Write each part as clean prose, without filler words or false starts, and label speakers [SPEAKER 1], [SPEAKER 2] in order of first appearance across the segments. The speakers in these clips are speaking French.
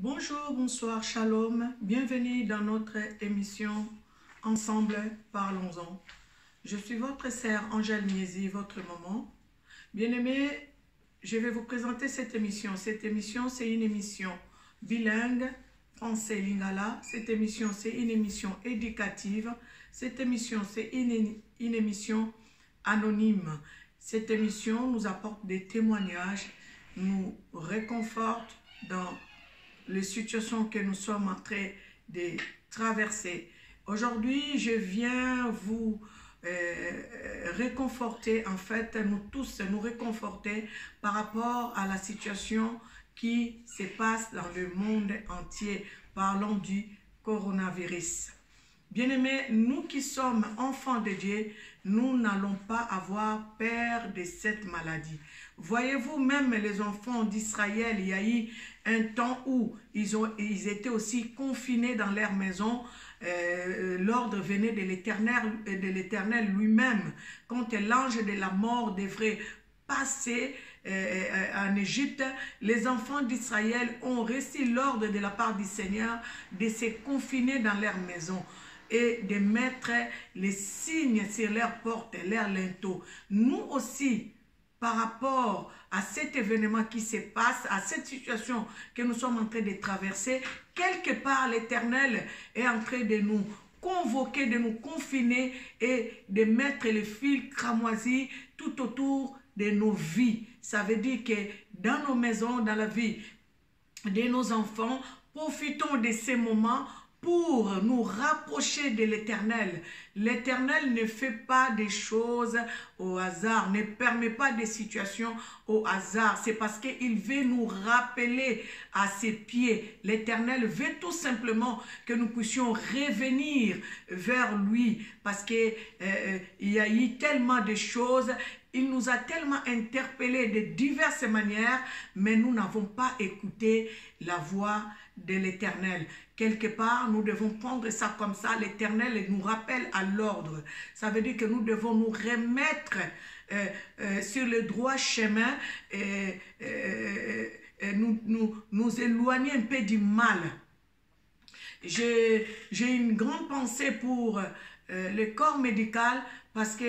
[SPEAKER 1] Bonjour, bonsoir, shalom. Bienvenue dans notre émission Ensemble, parlons-en. Je suis votre sœur Angèle Miezi, votre maman. Bien-aimés, je vais vous présenter cette émission. Cette émission, c'est une émission bilingue, français-lingala. Cette émission, c'est une émission éducative. Cette émission, c'est une émission anonyme. Cette émission nous apporte des témoignages, nous réconforte dans les situations que nous sommes en train de traverser. Aujourd'hui, je viens vous réconforter, en fait, nous tous nous réconforter par rapport à la situation qui se passe dans le monde entier, parlant du coronavirus. Bien-aimés, nous qui sommes enfants de Dieu, nous n'allons pas avoir peur de cette maladie. Voyez-vous, même les enfants d'Israël, il y a eu un temps où ils étaient aussi confinés dans leur maison. L'ordre venait de l'Éternel lui-même. Quand l'ange de la mort devrait passer en Égypte, les enfants d'Israël ont reçu l'ordre de la part du Seigneur de se confiner dans leur maison et de mettre les signes sur leurs portes, leurs linteaux. Nous aussi, par rapport à cet événement qui se passe, à cette situation que nous sommes en train de traverser, quelque part l'Éternel est en train de nous convoquer, de nous confiner et de mettre les fils cramoisis tout autour de nos vies. Ça veut dire que dans nos maisons, dans la vie de nos enfants, profitons de ces moments pour nous rapprocher de l'Éternel. L'Éternel ne fait pas des choses au hasard, ne permet pas des situations au hasard. C'est parce qu'il veut nous rappeler à ses pieds. L'Éternel veut tout simplement que nous puissions revenir vers lui. Parce qu'il y a eu tellement de choses. Il nous a tellement interpellés de diverses manières, mais nous n'avons pas écouté la voix de l'Éternel. Quelque part, nous devons prendre ça comme ça. L'Éternel nous rappelle à l'ordre. Ça veut dire que nous devons nous remettre sur le droit chemin et nous éloigner un peu du mal. J'ai une grande pensée pour le corps médical parce que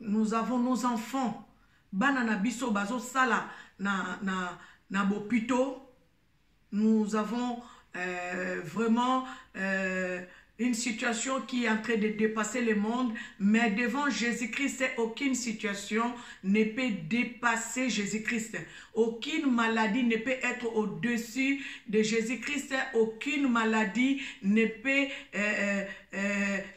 [SPEAKER 1] nous avons nos enfants. Banana biso bazo sala na bopito. Nous avons vraiment une situation qui est en train de dépasser le monde, mais devant Jésus-Christ, aucune situation ne peut dépasser Jésus-Christ. Aucune maladie ne peut être au-dessus de Jésus-Christ. Aucune maladie ne peut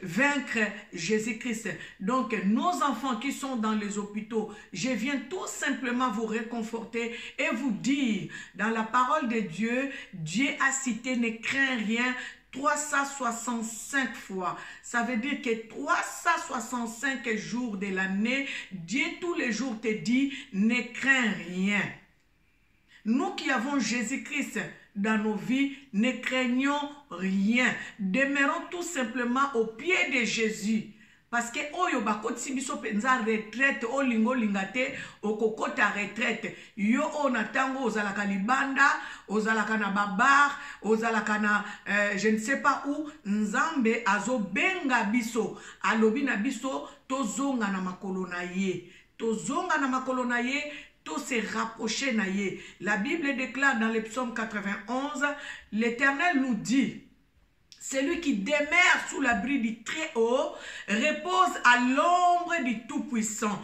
[SPEAKER 1] vaincre Jésus-Christ. Donc, nos enfants qui sont dans les hôpitaux, je viens tout simplement vous réconforter et vous dire, dans la parole de Dieu, Dieu a cité, ne crains rien, 365 fois. Ça veut dire que 365 jours de l'année, Dieu tous les jours te dit, ne crains rien. Nous qui avons Jésus-Christ dans nos vies, ne craignons rien. Demeurons tout simplement au pied de Jésus. Parce que oyo bakoti biso penza retraite o lingo lingate o kokota retraite yo o natango ozalaka libanda ozalaka na babar ozalaka na je ne sais pas où nzambe azo benga biso alobi na biso tozonga na makolo na ye tozonga na makolo na ye to se rapprocher na ye. La Bible déclare dans le psaume 91, l'Éternel nous dit: celui qui demeure sous l'abri du Très-Haut repose à l'ombre du Tout-Puissant.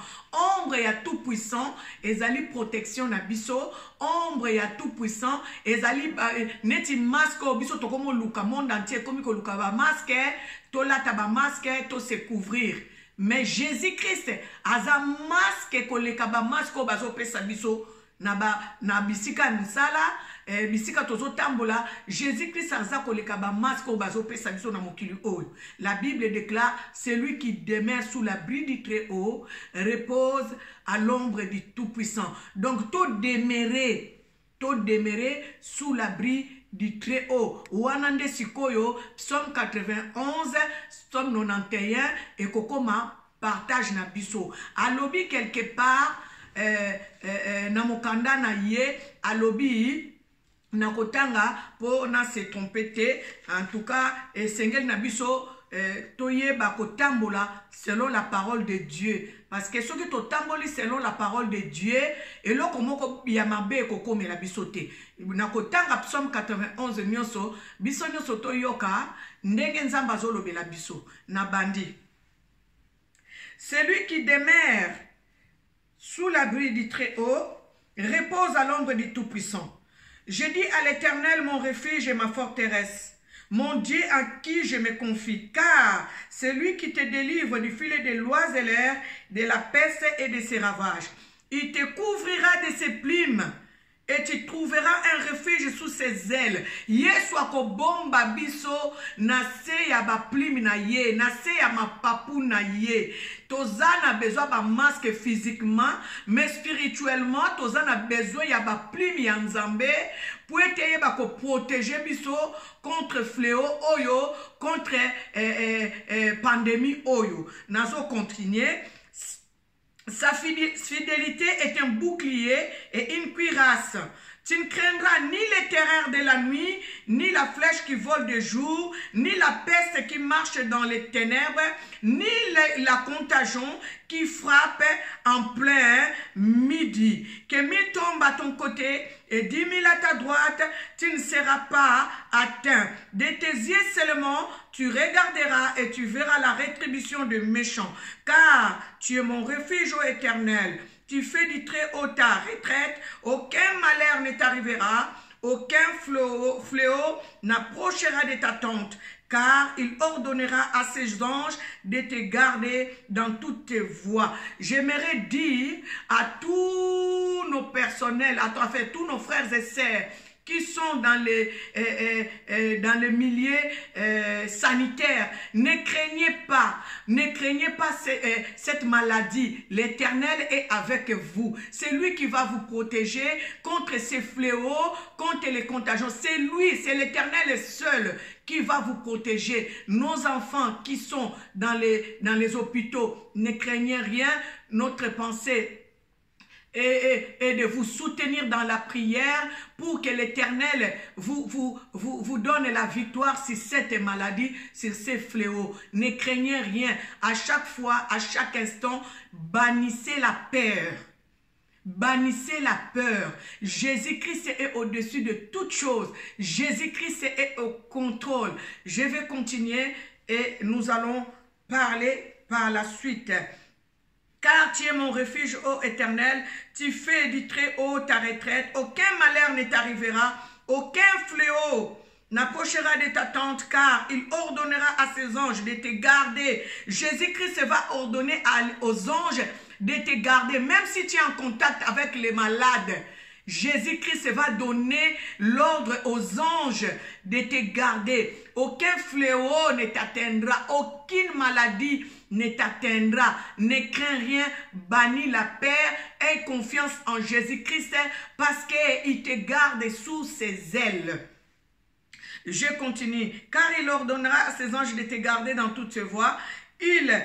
[SPEAKER 1] Ombre et à Tout-Puissant, ezali protection na biso. Ombre et à Tout-Puissant, ezali neti masque biso tokomo luka monde entier komi ko luka ba masque, to lata ba masque, to se couvrir. Mais Jésus-Christ aza masque koleka ba masque bazo pesa biso na bisika misala. Bisika tozo tambola, Jésus-Christ aza koleka ba masque o bazo pesa biso na mokili oyo. La Bible déclare, celui qui demeure sous l'abri du Très-Haut repose à l'ombre du Tout-Puissant. Donc tout demeurer sous l'abri du Très-Haut. Wanande sikoyo, psaume 91, psaume 91 et kokoma partage na biso. Alobi quelque part na mokanda na ye, alobi nakotanga po na se tromper. En tout cas, Sengel Nabiso toye bakotambola selon la parole de Dieu. Parce que ce qui totamboli selon la parole de Dieu, et là comment yamabe koko me la bisote. Nakotanga Psaume 91 nyonso, biso nyonso toyoka ndenge nzamba zolobe la biso na bandi. Celui qui demeure sous l'abri du Très-Haut repose à l'ombre du Tout-Puissant. Je dis à l'Éternel, mon refuge et ma forteresse, mon Dieu en qui je me confie, car c'est lui qui te délivre du filet de l'oiseleur, de la peste et de ses ravages. Il te couvrira de ses plumes et tu trouveras un refuge sous ses ailes. Yesu akobomba biso na se ya ba plume na ye, na se ya mapapu na ye. Tozana besoin ba masque physiquement, mais spirituellement tozana besoin ya ba plume ya Nzambe pour ete ba ko protéger biso contre fléau oyo, contre pandémie oyo. Nazo continuer. Sa fidélité est un bouclier et une cuirasse. Tu ne craindras ni les terreurs de la nuit, ni la flèche qui vole de jour, ni la peste qui marche dans les ténèbres, ni la contagion qui frappe en plein midi. Que 1000 tombent à ton côté et 10 000 à ta droite, tu ne seras pas atteint. De tes yeux seulement, tu regarderas et tu verras la rétribution des méchants. Car tu es mon refuge, ô Éternel. Tu fais du Très-Haut ta retraite, aucun malheur ne t'arrivera, aucun fléau n'approchera de ta tente, car il ordonnera à ses anges de te garder dans toutes tes voies. J'aimerais dire à tous nos personnels, à travers tous nos frères et sœurs, qui sont dans les milieux sanitaires, ne craignez pas cette maladie. L'Éternel est avec vous. C'est lui qui va vous protéger contre ces fléaux, contre les contagions. C'est lui, c'est l'Éternel seul qui va vous protéger. Nos enfants qui sont dans les hôpitaux, ne craignez rien. Notre pensée et de vous soutenir dans la prière pour que l'Éternel vous donne la victoire sur cette maladie, sur ces fléaux. Ne craignez rien. À chaque fois, à chaque instant, bannissez la peur. Bannissez la peur. Jésus-Christ est au-dessus de toutes choses. Jésus-Christ est au contrôle. Je vais continuer et nous allons parler par la suite. Car tu es mon refuge, ô Éternel, tu fais du Très-Haut ta retraite, aucun malheur ne t'arrivera, aucun fléau n'approchera de ta tente, car il ordonnera à ses anges de te garder. Jésus-Christ va ordonner aux anges de te garder, même si tu es en contact avec les malades. Jésus-Christ va donner l'ordre aux anges de te garder. Aucun fléau ne t'atteindra, aucune maladie ne t'atteindra. Ne crains rien, bannis la peur, aie confiance en Jésus-Christ parce qu'il te garde sous ses ailes. Je continue. Car il ordonnera à ses anges de te garder dans toutes ses voies. Ils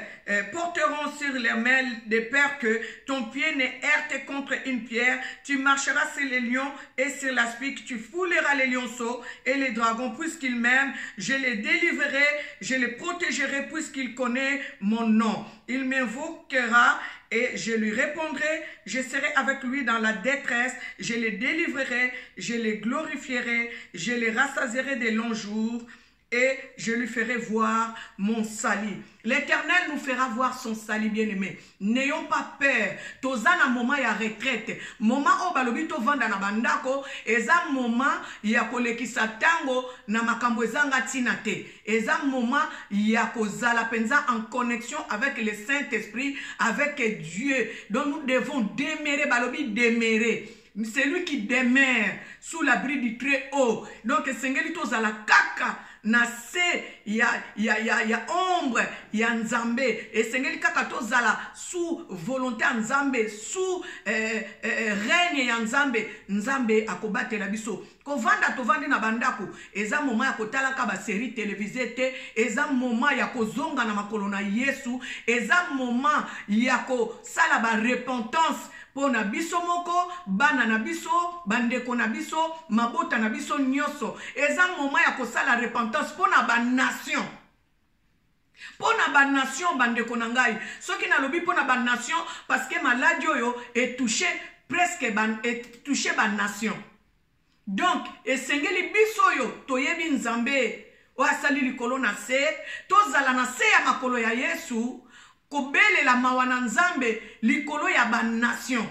[SPEAKER 1] porteront sur les mains de peur que ton pied ne heurte contre une pierre. Tu marcheras sur les lions et sur l'aspic. Tu fouleras les lionceaux et les dragons puisqu'ils m'aiment. Je les délivrerai, je les protégerai puisqu'il connaît mon nom. Il m'invoquera et je lui répondrai. Je serai avec lui dans la détresse. Je les délivrerai, je les glorifierai. Je les rassasierai de longs jours. Et je lui ferai voir mon salut. L'Éternel nous fera voir son salut, bien-aimé. N'ayons pas peur. Tozana moment ya retraite. Moment o balobi to vanda na bandako. Eza moment ya kolekisa tango na makambo ezanga tinate. Eza moment ya kozala penza en connexion avec le Saint-Esprit, avec Dieu. Donc nous devons demeurer, balobi demeurer. C'est lui qui demeure sous l'abri du Très-Haut. Donc Sengeli tozala kaka. Na se ya ombre ya Nzambe esengeli kaka tozala sous volonté ya Nzambe, sous règne ya Nzambe. Nzambe akobatela biso kovanda tovandi na bandako. Eza moment ya kotalaka ba série télévisée te, eza moment ya kozonga na makolo na Yesu, eza moment ya ko sala ba repentance pona biso moko, bana na biso, bandeko na biso, mabota na biso nyoso. Eza moment ya kosala repentance pona ba nation. Pona ba nation bandeko na ngai. Soki na lobi pona ba nation parce que maladie oyo est touché presque ba nation. Donc, esengeli biso yo toyebi nzambe o asali likolo na se, tozala na se ya makolo ya Yesu, kobelela mawa na nzambe likolo ya ba nation.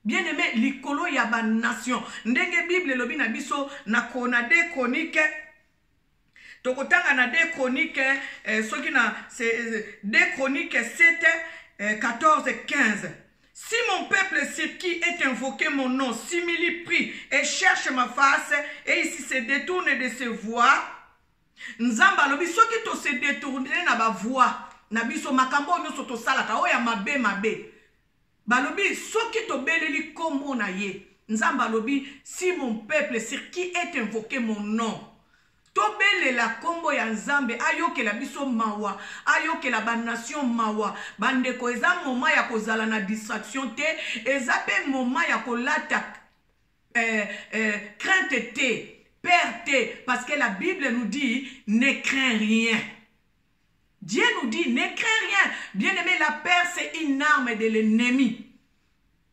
[SPEAKER 1] Bien aimé, likolo ya ba nation. Ndenge Bible lobi na biso na kona de chronique. Tokotanga na de chronique, soki na de chronique 7, 14, 15. Si mon peuple, c'est qui est invoqué mon nom, s'humilie, prie et cherche ma face, et ici se détourne de ses voies, Nzamba lobi soki to se détourne na ba voix, na biso makambo nyoso to salaka oya mabe. Balobi soki to beleli kombo na ye. Nzamba lobi si mon peuple, c'est qui est invoqué mon nom. Tobele la kombo ya nzambe ayoke la biso mawa ayoke la ba nation mawa bandeko eza moment ya kozala na distraction te eza pe moment ya kolata crainte te peur te parce que la Bible nous dit ne crains rien. Dieu nous dit ne crains rien. Bien aimé, la peur c'est une arme de l'ennemi.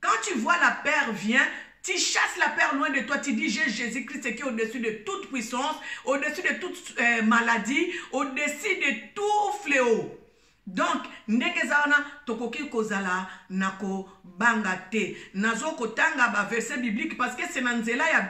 [SPEAKER 1] Quand tu vois la peur vient, tu chasses la peur loin de toi, tu dis j'ai Jésus-Christ qui est au-dessus de toute puissance, au-dessus de toute maladie, au-dessus de tout fléau. Donc, nekezana tokoki kozala nako bangate. Nazo kotanga ba verset biblique parce que c'est nanzela ya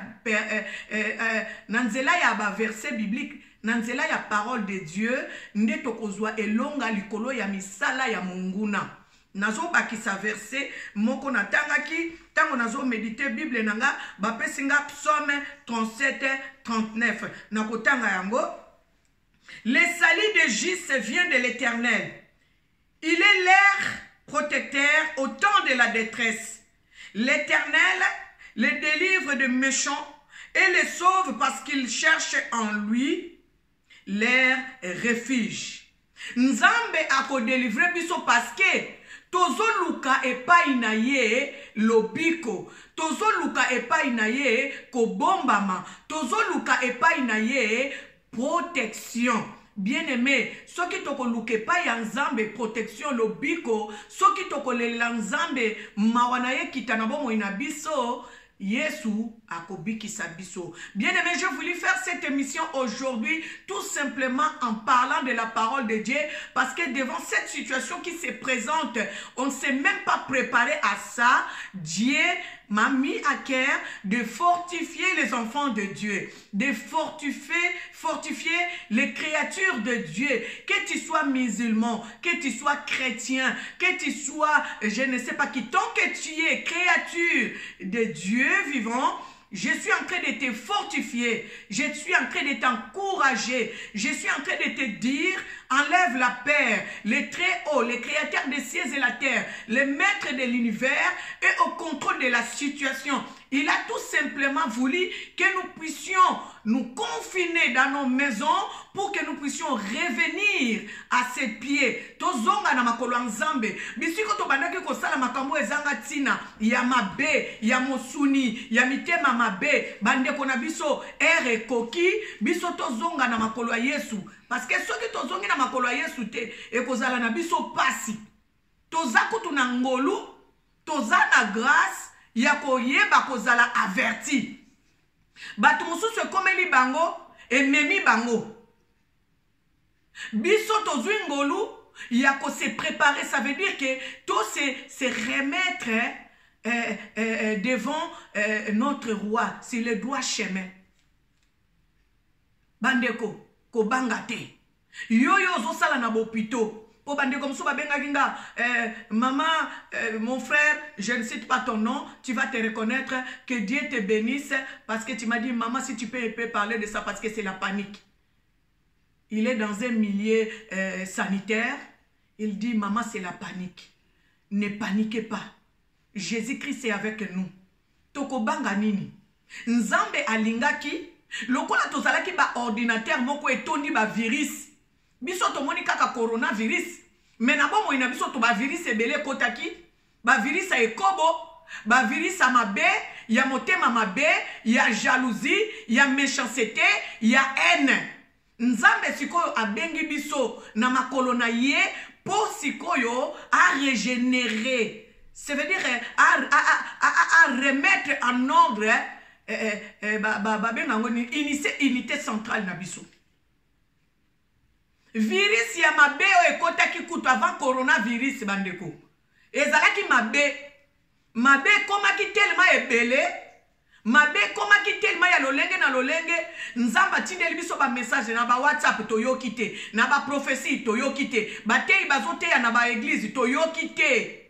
[SPEAKER 1] ba verset biblique, nanzela ya parole de Dieu, nde tokozwa elonga likolo ya misala ya munguna. Nazo bakisa verset moko natangaki tango nazo méditer Bible nanga bapesinga psaume 37 39 nakotanga yango. Les salis de Gis vient de l'Éternel. Il est l'air protecteur au temps de la détresse. L'Éternel les délivre de méchants et les sauve parce qu'ils cherchent en lui leur refuge. Nzambe ako délivrer biso parce que tozo luka epai na ye lobiko, tozo luka epai na ye kobombama, tozo luka epai na ye protection. Bien aimé, soki toko luke pa ya nzambe protection lobiko, soki toko le nzambe mawana ye kitana bomo ina biso, Yesu akobikisa biso. Bien aimé, je voulais faire cette émission aujourd'hui tout simplement en parlant de la parole de Dieu parce que devant cette situation qui se présente, on ne s'est même pas préparé à ça. Dieu m'a mis à cœur de fortifier les enfants de Dieu, de fortifier les créatures de Dieu, que tu sois musulman, que tu sois chrétien, que tu sois, je ne sais pas qui, tant que tu es créature de Dieu vivant, je suis en train de te fortifier, je suis en train de t'encourager, je suis en train de te dire, enlève la peur, le très haut, le créateur des cieux et la terre, le maître de l'univers est au contrôle de la situation. Il a tout simplement voulu que nous puissions nous confiner dans nos maisons pour que nous puissions revenir à ses pieds. Tozonga na makolo nzambe. Bisiko to bandaki ko sala makambo ezanga tina, ya mabe, ya mosuni, ya mitema mabe, bande kona biso ere koki, biso tozonga na makolo ya Yesu. Parce que soki tozongi na makolo ya Yesu te, ekozala na biso pasi. Tozaku tuna ngolu, toza na grâce, ya koyeba kozala averti. Batu mususu ekomeli bango, ememi bango. Biso tozwi ngolu, ya ko se préparer, ça veut dire que tout se remettre devant notre roi, sur le droit chemin. Bandeko, ko bangate. Yoyo zo sala na bopito. Po bandeko msuba benga ginga, maman, mon frère, je ne cite pas ton nom, tu vas te reconnaître, que Dieu te bénisse, parce que tu m'as dit, maman, si tu peux parler de ça, parce que c'est la panique. Il est dans un milieu sanitaire, il dit, maman, c'est la panique. Ne paniquez pas. Jésus-Christ est avec nous. Toko banga nini. Nzambe alingaki, lokola tozalaki ba ordinateur moko etondi ba virus. Biso tomoni kaka coronavirus. Mais na bomo ina biso to ba virus ebele kotaki, ba virus a ekobo, ba virus à mabe, il y a motema mabe, il y a jalousie, il y a méchanceté, il y a haine. Nzambe sikoyo abengi biso na makolo na ye po sikoyo a régénérer. Ça veut dire à remettre en ordre unité centrale na biso. Virus ya mabe o ekota ki kutu avant coronavirus bandeko. Ezalaki mabe koma ki tellement ebele, mabe koma ki tellement ya lolenge na lolenge, nzamba tindeli biso ba message na ba WhatsApp toyoki te, na ba prophétie toyoki te, ba tei bazote ya na ba église toyoki te.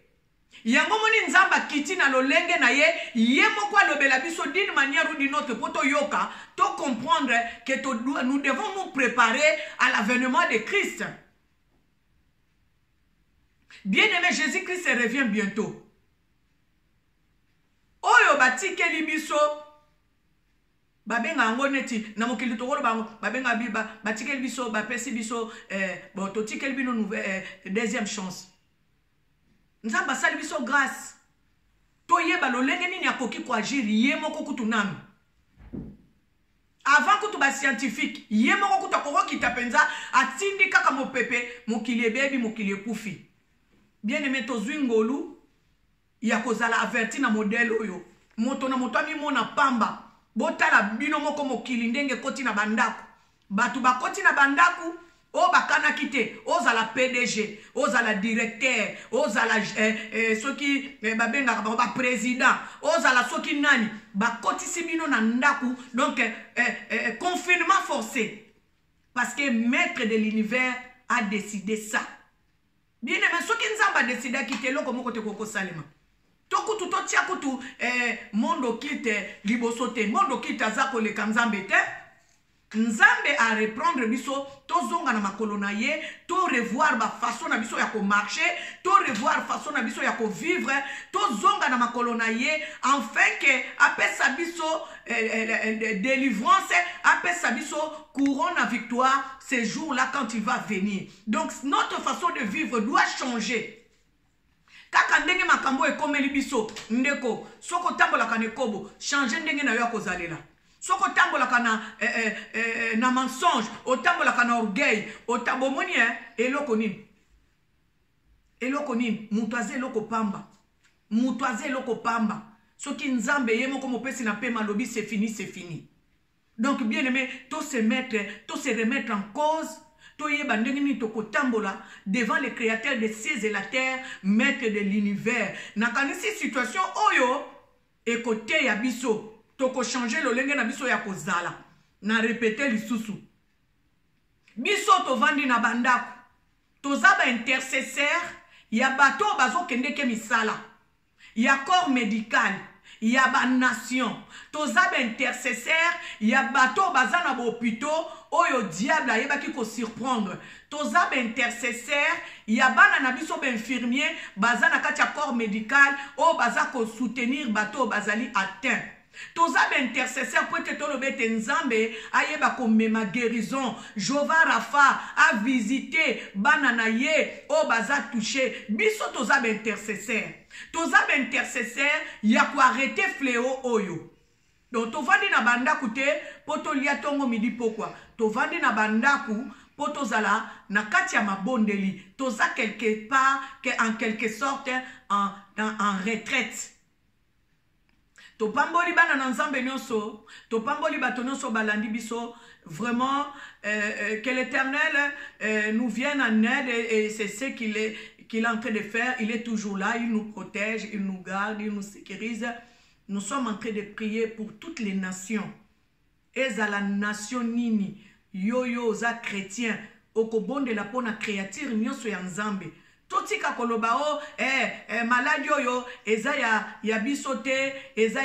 [SPEAKER 1] Yango moni nzamba kiti na lolenge na ye, ye moko alobela biso d'une manière ou d'une autre pour to yoka, to comprendre que nous devons nous préparer à l'avènement de Christ. Bien-aimé, Jésus-Christ revient bientôt. Oyo batikeli biso babenga ngo neti na mokili tokolo babenga biba batikeli biso bapesi biso bon to tikeli bino nouvelle deuxième chance. Nzamba sali biso grâce. To yeba lolenge nini akoki ko agir ye moko kutu nanu. Avant kutu ba scientifique, ye moko kutu akoko kitapenza atindi kaka mopepe mokili bebi mokili kufi. Bien aimé tozwi ngolu ya kozala averti na modèle oyo. Moto na moto ami mona pamba. Botala bino moko mokili ndenge koti na bandaku. Batu bakoti na bandaku. O bakana kite, ozala PDG, ozala directeur, ozala soki babenga ba président, ozala soki nani, bakoti sibino na ndaku, donc confinement forcé. Parce que maître de l'univers a décidé ça. Bien aimé, soki nzamba décidé quitter loko moko te koko salema. Tokutu to tia kutu mondo kite libosote, mondo kite azako le kanzambe te. Nzambe a reprendre biso to zonga na makolo na ye, to revoir ba façon na biso ya ko marcher, to revoir façon na biso ya ko vivre, to zonga na makolo na ye, afin que apesa biso délivrance, apesa biso couronne à victoire ce jour-là quand il va venir. Donc notre façon de vivre doit changer. Kaka ndenge makambo ekomeli biso ndeko soko tambola kanekobo changer ndenge na yo ya kozalela. Soko tambola kana na mensonge, otambola kana orgueil, otabomoni eloko nini? Eloko nini? Mutwaze eloko pamba. Mutwaze eloko pamba. Soki nzambe ye moko mopesi na pe malobi c'est fini, c'est fini. Donc bien aimé, to se remettre en cause, to yeba ndenge nini to kotambola devant le créateur des cieux et la terre, maître de l'univers. Na kanisi situation oyo ekote ya biso. Toko changer lolenge na biso ya kozala. Na répéter lisusu. Biso to vandi na bandaku. Tozaba intercesseur. Ya bato bazo kendeke misala. Ya corps médical. Ya ba nation. Tozaba intercesseur. Ya bato bazana ba hôpitaux. Oyo diable ayeba ki ko surprendre. Tozaba intercesseur. Ya bana na biso ba infirmier. Bazana kati ya corps médical. O baza ko soutenir bato bazali atteint. Tozaba intercesseur pour te tolobete nzambe ayeba komema guérison. Jova Rafa a visité bananaye o baza touché. Biso tozaba intercesseur. Tozaba intercesseur ya ko arrêter fléau oyo. Donc tovandi na bandaku te poto lia tongo midi pokwa. Tovandi na bandaku poto zala na kati ya mabondeli. Toza quelque part en quelque sorte en retraite. To pamboli bana na nzambe nyonso, to pamboli bato nyonso balandi biso, vraiment que l'Éternel nous vienne en aide et c'est ce qu'il est en train de faire. Il est toujours là, il nous protège, il nous garde, il nous sécurise. Nous sommes en train de prier pour toutes les nations. Et à la nation nini, yo za chrétien, okobonde la pona créature nyonso ya nzambe. Totika koloba o maladi oyo eza ya bisote eza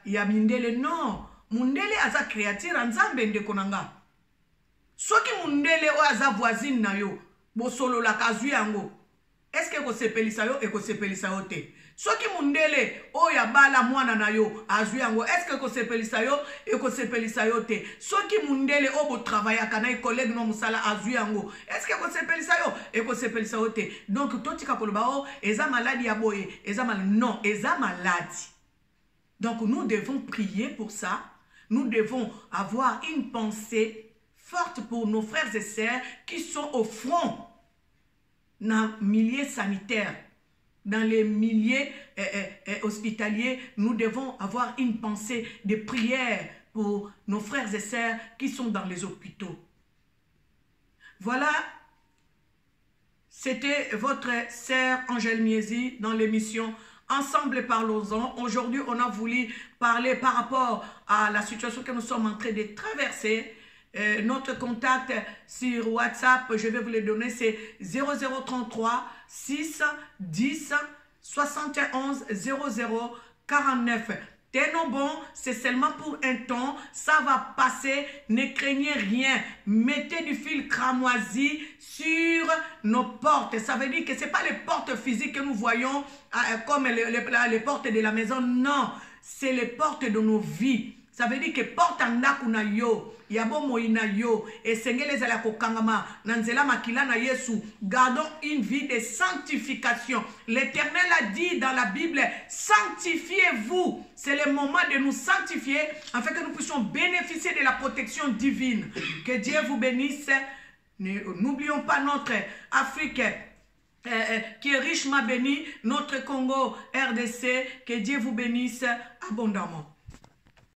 [SPEAKER 1] ya mindele. Non, mundele aza créature nzambe ndeko nanga. Soki mundele o aza voisine na yo bosolo la kazu yango, est-ce que ko sepelisa yo e ko sepelisa yo te? Soki mundele oya bala mwana na yo azwi yango est-ce que kosepelisa yo e kosepelisa yo te. Soki mundele obo travaillaka na collègue no musala azwi yango est-ce que kosepelisa yo e kosepelisa yo te. Donc totika koloba o eza maladie ya boye eza mal non eza maladie. Donc nous devons prier pour ça. Nous devons avoir une pensée forte pour nos frères et sœurs qui sont au front dans le milieu sanitaire. Dans les milieux hospitaliers, nous devons avoir une pensée de prière pour nos frères et sœurs qui sont dans les hôpitaux. Voilà, c'était votre sœur Angèle Miezi dans l'émission Ensemble parlons-en. Aujourd'hui, on a voulu parler par rapport à la situation que nous sommes en train de traverser. Notre contact sur WhatsApp, je vais vous le donner, c'est 0033 6 10 71 00 49. Tenons bon, c'est seulement pour un temps, ça va passer, ne craignez rien. Mettez du fil cramoisi sur nos portes. Ça veut dire que ce n'est pas les portes physiques que nous voyons comme les portes de la maison, non, c'est les portes de nos vies. Ça veut dire que porte ndaku na yo, yabo moina yo, et sengele zala kokangama, nanzela makila na Yesu. Gardons une vie de sanctification. L'Éternel a dit dans la Bible, sanctifiez-vous. C'est le moment de nous sanctifier afin que nous puissions bénéficier de la protection divine. Que Dieu vous bénisse. N'oublions pas notre Afrique qui est richement bénie, notre Congo RDC. Que Dieu vous bénisse abondamment.